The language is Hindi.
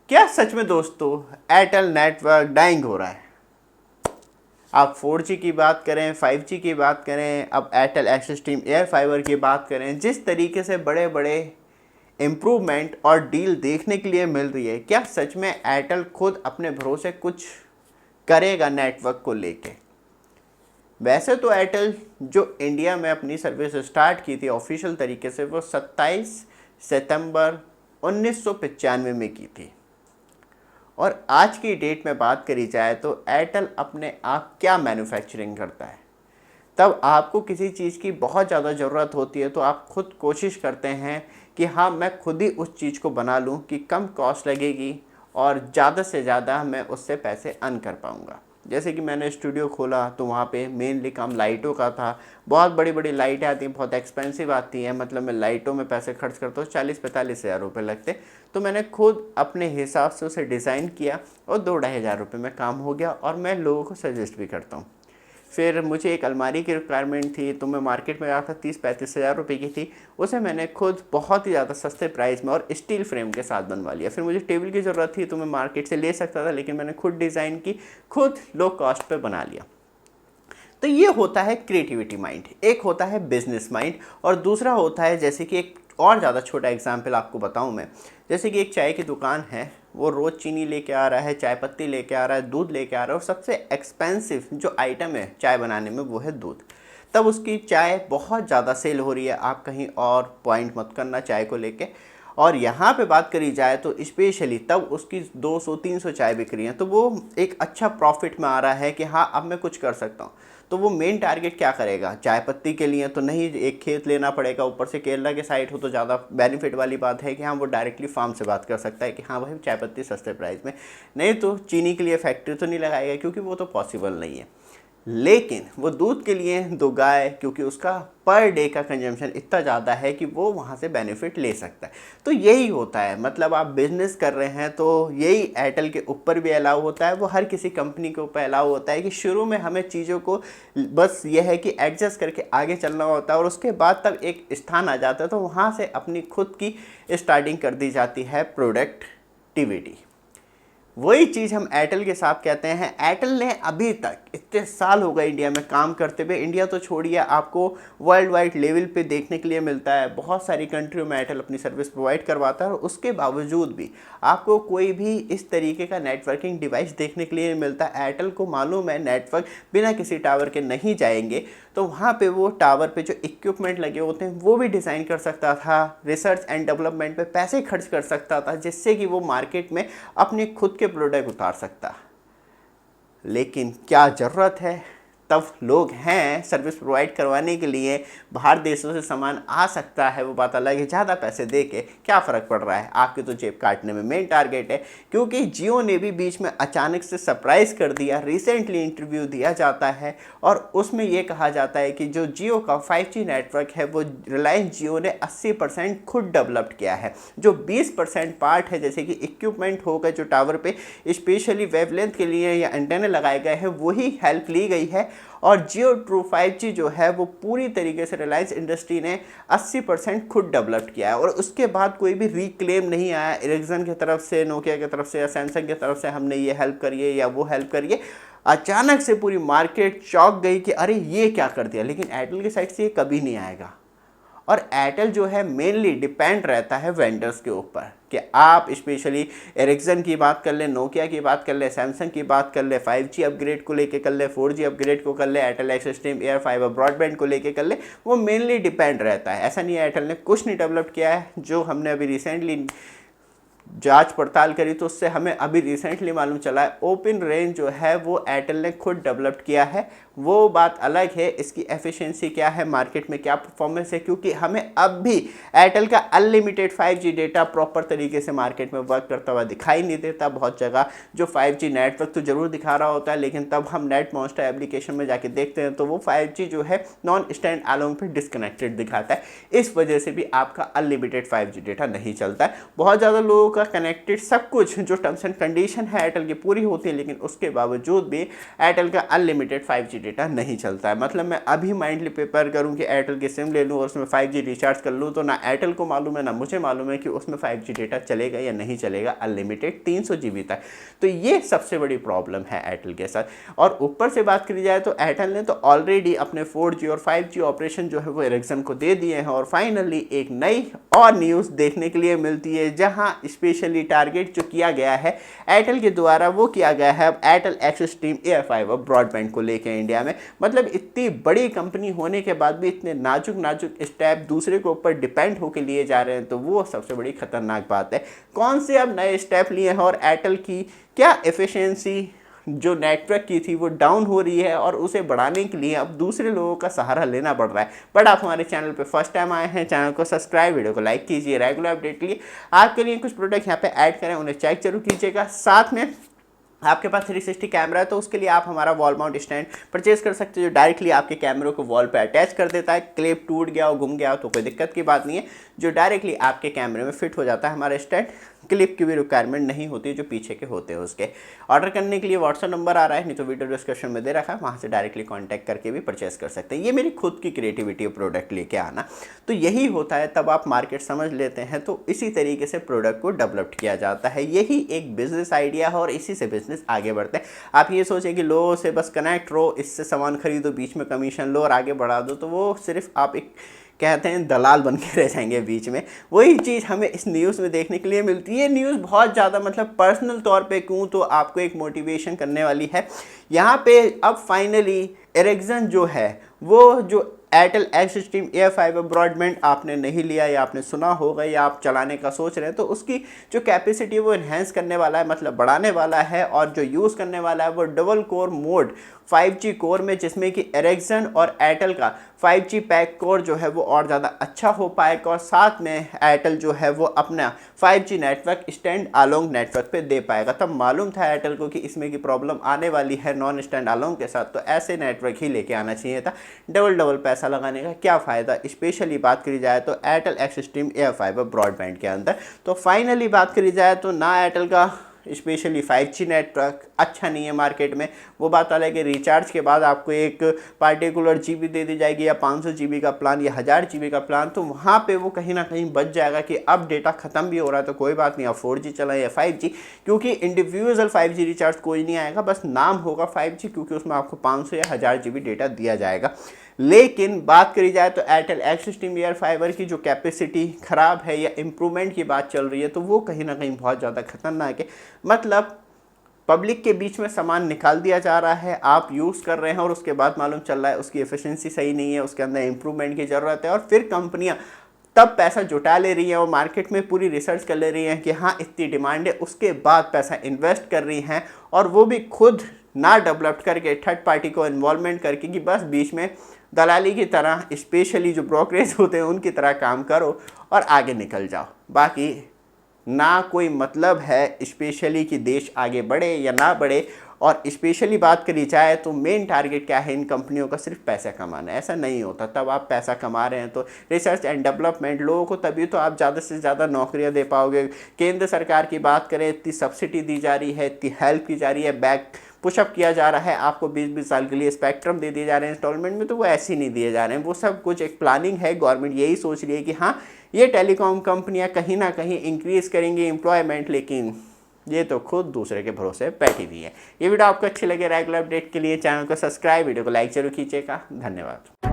क्या सच में दोस्तों एयरटेल नेटवर्क डाइंग हो रहा है? आप 4G की बात करें, 5G की बात करें, अब Airtel axis team air fibre की बात करें, जिस तरीके से बड़े बड़े इम्प्रूवमेंट और डील देखने के लिए मिल रही है, क्या सच में एयरटेल खुद अपने भरोसे कुछ करेगा नेटवर्क को लेके? वैसे तो एयरटेल जो इंडिया में अपनी सर्विस स्टार्ट की थी ऑफिशियल तरीके से, वो 27 सितंबर 1995 में की थी। और आज की डेट में बात करी जाए तो एयरटेल अपने आप क्या मैन्युफैक्चरिंग करता है। तब आपको किसी चीज़ की बहुत ज़्यादा ज़रूरत होती है तो आप खुद कोशिश करते हैं कि हाँ, मैं खुद ही उस चीज़ को बना लूँ कि कम कॉस्ट लगेगी और ज़्यादा से ज़्यादा मैं उससे पैसे अर्न कर पाऊँगा। जैसे कि मैंने स्टूडियो खोला तो वहाँ पे मेनली काम लाइटों का था। बहुत बड़ी बड़ी लाइटें आती हैं, बहुत एक्सपेंसिव आती हैं, मतलब मैं लाइटों में पैसे खर्च करता हूँ, 40-45 हज़ार रुपये लगते। तो मैंने खुद अपने हिसाब से उसे डिज़ाइन किया और 2-2.5 हज़ार रुपये में काम हो गया, और मैं लोगों को सजेस्ट भी करता हूँ। फिर मुझे एक अलमारी की रिक्वायरमेंट थी तो मैं मार्केट में गया था, 30-35 हज़ार रुपये की थी। उसे मैंने खुद बहुत ही ज़्यादा सस्ते प्राइस में और स्टील फ्रेम के साथ बनवा लिया। फिर मुझे टेबल की ज़रूरत थी तो मैं मार्केट से ले सकता था, लेकिन मैंने खुद डिज़ाइन की, खुद लो कॉस्ट पे बना लिया। तो ये होता है क्रिएटिविटी माइंड। एक होता है बिजनेस माइंड और दूसरा होता है, जैसे कि एक और ज़्यादा छोटा एग्जाम्पल आपको बताऊं मैं, जैसे कि एक चाय की दुकान है, वो रोज़ चीनी लेके आ रहा है, चाय पत्ती लेके आ रहा है, दूध लेके आ रहा है, और सबसे एक्सपेंसिव जो आइटम है चाय बनाने में वो है दूध। तब उसकी चाय बहुत ज़्यादा सेल हो रही है। आप कहीं और पॉइंट मत करना चाय को लेके। और यहाँ पे बात करी जाए तो स्पेशली तब उसकी 200-300 चाय बिक रही हैं, तो वो एक अच्छा प्रॉफिट में आ रहा है कि हाँ, अब मैं कुछ कर सकता हूँ। तो वो मेन टारगेट क्या करेगा? चाय पत्ती के लिए तो नहीं, एक खेत लेना पड़ेगा, ऊपर से केरला के साइड हो तो ज़्यादा बेनिफिट वाली बात है कि हाँ, वो डायरेक्टली फार्म से बात कर सकता है कि हाँ भाई, चाय पत्ती सस्ते प्राइस में। नहीं तो चीनी के लिए फैक्ट्री तो नहीं लगाएगा, क्योंकि वो तो पॉसिबल नहीं है। लेकिन वो दूध के लिए दो गाय, क्योंकि उसका पर डे का कंजम्पशन इतना ज़्यादा है कि वो वहाँ से बेनिफिट ले सकता है। तो यही होता है, मतलब आप बिजनेस कर रहे हैं तो यही एयरटेल के ऊपर भी अलाउ होता है, वो हर किसी कंपनी के ऊपर अलाउ होता है कि शुरू में हमें चीज़ों को बस यह है कि एडजस्ट करके आगे चलना होता है, और उसके बाद तब एक स्थान आ जाता है तो वहाँ से अपनी खुद की स्टार्टिंग कर दी जाती है प्रोडक्टिविटी। वही चीज़ हम एयरटेल के साथ कहते हैं। एयरटेल ने अभी तक इतने साल हो गए इंडिया में काम करते हुए, इंडिया तो छोड़िए, आपको वर्ल्ड वाइड लेवल पे देखने के लिए मिलता है। बहुत सारी कंट्रियों में एयरटेल अपनी सर्विस प्रोवाइड करवाता है, और उसके बावजूद भी आपको कोई भी इस तरीके का नेटवर्किंग डिवाइस देखने के लिए मिलता है। एयरटेल को मालूम है नेटवर्क बिना किसी टावर के नहीं जाएंगे, तो वहाँ पे वो टावर पे जो इक्विपमेंट लगे होते हैं वो भी डिज़ाइन कर सकता था, रिसर्च एंड डेवलपमेंट पे पैसे खर्च कर सकता था, जिससे कि वो मार्केट में अपने खुद के प्रोडक्ट उतार सकता। लेकिन क्या ज़रूरत है? तब लोग हैं सर्विस प्रोवाइड करवाने के लिए, बाहर देशों से सामान आ सकता है, वो बात अलग है। ज़्यादा पैसे दे के क्या फ़र्क पड़ रहा है? आपके तो जेब काटने में मेन टारगेट है। क्योंकि जियो ने भी बीच में अचानक से सरप्राइज़ कर दिया। रिसेंटली इंटरव्यू दिया जाता है और उसमें ये कहा जाता है कि जो जियो का 5G नेटवर्क है वो रिलायंस जियो ने 80% खुद डेवलप्ड किया है। जो 20% पार्ट है, जैसे कि इक्विपमेंट होगा जो टावर पे स्पेशली वेवलेंथ के लिए या एंटेना लगाए गए हैं, वही हेल्प ली गई है। और जियो ट्रू 5G जो है वो पूरी तरीके से रिलायंस इंडस्ट्री ने 80% खुद डेवलप किया है, और उसके बाद कोई भी रिक्लेम नहीं आया एरिक्सन की तरफ से, नोकिया की तरफ से या सैमसंग की तरफ से हमने ये हेल्प करिए या वो हेल्प करिए। अचानक से पूरी मार्केट चौंक गई कि अरे ये क्या कर दिया। लेकिन एयरटेल की साइड से ये कभी नहीं आएगा। और एयरटेल जो है मेनली डिपेंड रहता है वेंडर्स के ऊपर, कि आप स्पेशली एरिक्सन की बात कर लें, नोकिया की बात कर लें, सैमसंग की बात कर लें, 5G अपग्रेड को लेके कर लें, 4G अपग्रेड को कर लें, Airtel axis team air fibre broadband को लेके कर लें, वो मेनली डिपेंड रहता है। ऐसा नहीं है एयरटेल ने कुछ नहीं डेवलप किया है। जो हमने अभी रिसेंटली जांच पड़ताल करी तो उससे हमें अभी रिसेंटली मालूम चला है ओपन रेंज जो है वो एयरटेल ने खुद डेवलप किया है। वो बात अलग है, इसकी एफिशिएंसी क्या है, मार्केट में क्या परफॉर्मेंस है, क्योंकि हमें अब भी एयरटेल का अनलिमिटेड 5G डेटा प्रॉपर तरीके से मार्केट में वर्क करता हुआ दिखाई नहीं देता। बहुत जगह जो 5G नेटवर्क तो जरूर दिखा रहा होता है, लेकिन तब हम नेट मॉन्स्टर एप्लीकेशन में जाके देखते हैं तो वो 5G जो है नॉन स्टैंड अलोन पे डिस्कनेक्टेड दिखाता है। इस वजह से भी आपका अनलिमिटेड 5G डेटा नहीं चलता है। बहुत ज़्यादा लोगों का कनेक्टेड सब कुछ जो टर्म्स एंड कंडीशन है एयरटेल की पूरी होती है, लेकिन उसके बावजूद भी एयरटेल का अनलिमिटेड 5G डेटा नहीं चलता है। मतलब मैं अभी माइंडली प्रिपेयर करूँ कि एयरटेल की सिम ले लूँ और उसमें 5G रिचार्ज कर लूँ, तो ना एयरटेल को मालूम है ना मुझे मालूम है कि उसमें 5G डेटा चलेगा या नहीं चलेगा अनलिमिटेड 300 GB तक। तो ये सबसे बड़ी प्रॉब्लम है एयरटेल के साथ। और ऊपर से बात करी जाए तो एयरटेल ने तो ऑलरेडी अपने 4G और 5G ऑपरेशन जो है वो एरिक्सन को दे दिए हैं। और फाइनली एक नई और न्यूज़ देखने के लिए मिलती है, जहां स्पेशली टारगेट जो किया गया है एयरटेल के द्वारा वो किया गया है अब Airtel axis team air fibre broadband को लेकर इंडिया में। मतलब इतनी बड़ी कंपनी होने के बाद भी इतने नाजुक नाजुक स्टेप दूसरे के ऊपर डिपेंड होकर लिए जा रहे हैं, तो वो सबसे बड़ी खतरनाक बात है। कौन से अब नए स्टेप लिए हैं और एयरटेल की क्या एफिशिएंसी जो नेटवर्क की थी वो डाउन हो रही है और उसे बढ़ाने के लिए अब दूसरे लोगों का सहारा लेना पड़ रहा है। बट आप हमारे चैनल पे फर्स्ट टाइम आए हैं, चैनल को सब्सक्राइब, वीडियो को लाइक कीजिए। रेगुलर अपडेट के लिए आपके लिए कुछ प्रोडक्ट यहाँ पे ऐड करें, उन्हें चेक जरूर कीजिएगा। साथ में आपके पास 360 कैमरा है तो उसके लिए आप हमारा वॉल माउंट स्टैंड परचेज कर सकते हो, जो डायरेक्टली आपके कैमरे को वॉल पे अटैच कर देता है। क्लिप टूट गया हो, गुम गया हो तो कोई दिक्कत की बात नहीं है, जो डायरेक्टली आपके कैमरे में फिट हो जाता है हमारा स्टैंड। क्लिप की भी रिक्वायरमेंट नहीं होती जो पीछे के होते हैं उसके। ऑर्डर करने के लिए व्हाट्सएप नंबर आ रहा है, नहीं तो वीडियो डिस्क्रिप्शन में दे रखा है, वहाँ से डायरेक्टली कॉन्टैक्ट करके भी परचेस कर सकते हैं। ये मेरी खुद की क्रिएटिविटी है प्रोडक्ट लेके आना, तो यही होता है। तब आप मार्केट समझ लेते हैं तो इसी तरीके से प्रोडक्ट को डेवलप किया जाता है। यही एक बिजनेस आइडिया है और इसी से बिजनेस आगे बढ़ते हैं। आप ये सोचें कि लोगों से बस कनेक्ट रहो, इससे सामान खरीदो, बीच में कमीशन लो और आगे बढ़ा दो, तो वो सिर्फ आप एक कहते हैं दलाल बन के रह जाएंगे बीच में। वही चीज़ हमें इस न्यूज़ में देखने के लिए मिलती है। न्यूज़ बहुत ज़्यादा मतलब पर्सनल तौर पे कहूँ तो आपको एक मोटिवेशन करने वाली है। यहाँ पे अब फाइनली एरिक्सन जो है वो जो Airtel axis team air fibre broadband आपने नहीं लिया या आपने सुना होगा या आप चलाने का सोच रहे हैं, तो उसकी जो कैपेसिटी है वो इन्हेंस करने वाला है, मतलब बढ़ाने वाला है। और जो यूज़ करने वाला है वो double core mode 5G core में, जिसमें कि एरिक्सन और एयरटेल का 5G पैक कोर जो है वो और ज़्यादा अच्छा हो पाएगा। और साथ में एयरटेल जो है वो अपना 5G network stand along network पे दे पाएगा। तब मालूम था एयरटेल को कि इसमें की प्रॉब्लम आने वाली है नॉन स्टैंड अलोंग के साथ, तो ऐसे नेटवर्क ही लेके आना चाहिए था। डबल पैसा लगाने का क्या फ़ायदा। स्पेशली बात करी जाए तो Airtel axis team air fibre broadband के अंदर, तो फाइनली बात करी जाए तो ना एयरटेल का स्पेशली 5G नेटवर्क अच्छा नहीं है मार्केट में। वो बात अलग है, रिचार्ज के बाद आपको एक पार्टिकुलर GB दे दी जाएगी या 500 GB का प्लान या 1000 GB का प्लान, तो वहाँ पे वो कहीं ना कहीं बच जाएगा कि अब डेटा ख़त्म भी हो रहा है तो कोई बात नहीं, आप 4G चलाएं या 5G, क्योंकि इंडिविजुअल 5G रिचार्ज कोई नहीं आएगा, बस नाम होगा 5G, क्योंकि उसमें आपको 500 या 1000 GB डेटा दिया जाएगा। लेकिन बात करी जाए तो Airtel axis team air fibre की जो कैपेसिटी ख़राब है या इम्प्रूवमेंट की बात चल रही है, तो वो कहीं ना कहीं बहुत ज़्यादा खतरनाक है। मतलब पब्लिक के बीच में सामान निकाल दिया जा रहा है, आप यूज़ कर रहे हैं और उसके बाद मालूम चल रहा है उसकी एफिशिएंसी सही नहीं है, उसके अंदर इम्प्रूवमेंट की ज़रूरत है। और फिर कंपनियां तब पैसा जुटा ले रही हैं और मार्केट में पूरी रिसर्च कर ले रही हैं कि हाँ इतनी डिमांड है, उसके बाद पैसा इन्वेस्ट कर रही हैं, और वो भी खुद ना डेवलप करके थर्ड पार्टी को इन्वॉल्वमेंट करके कि बस बीच में दलाली की तरह, स्पेशली जो ब्रोकरेज होते हैं उनकी तरह काम करो और आगे निकल जाओ। बाकी ना कोई मतलब है स्पेशली कि देश आगे बढ़े या ना बढ़े। और स्पेशली बात करी जाए तो मेन टारगेट क्या है इन कंपनियों का, सिर्फ पैसा कमाना। ऐसा नहीं होता। तब आप पैसा कमा रहे हैं तो रिसर्च एंड डेवलपमेंट लोगों को, तभी तो आप ज़्यादा से ज़्यादा नौकरियां दे पाओगे। केंद्र सरकार की बात करें, इतनी सब्सिडी दी जा रही है, इतनी हेल्प की जा रही है, बैक पुशअप किया जा रहा है, आपको 20-20 साल के लिए स्पेक्ट्रम दे दिए जा रहे हैं इंस्टॉलमेंट में, तो वो ऐसे ही नहीं दिए जा रहे हैं। वो सब कुछ एक प्लानिंग है। गवर्नमेंट यही सोच रही है कि हाँ ये टेलीकॉम कंपनियां कहीं ना कहीं इंक्रीज़ करेंगी एम्प्लॉयमेंट, लेकिन ये तो खुद दूसरे के भरोसे बैठी हुई है। ये वीडियो आपको अच्छी लगे, रेगुलर अपडेट के लिए चैनल को सब्सक्राइब, वीडियो को लाइक जरूर कीजिएगा। धन्यवाद।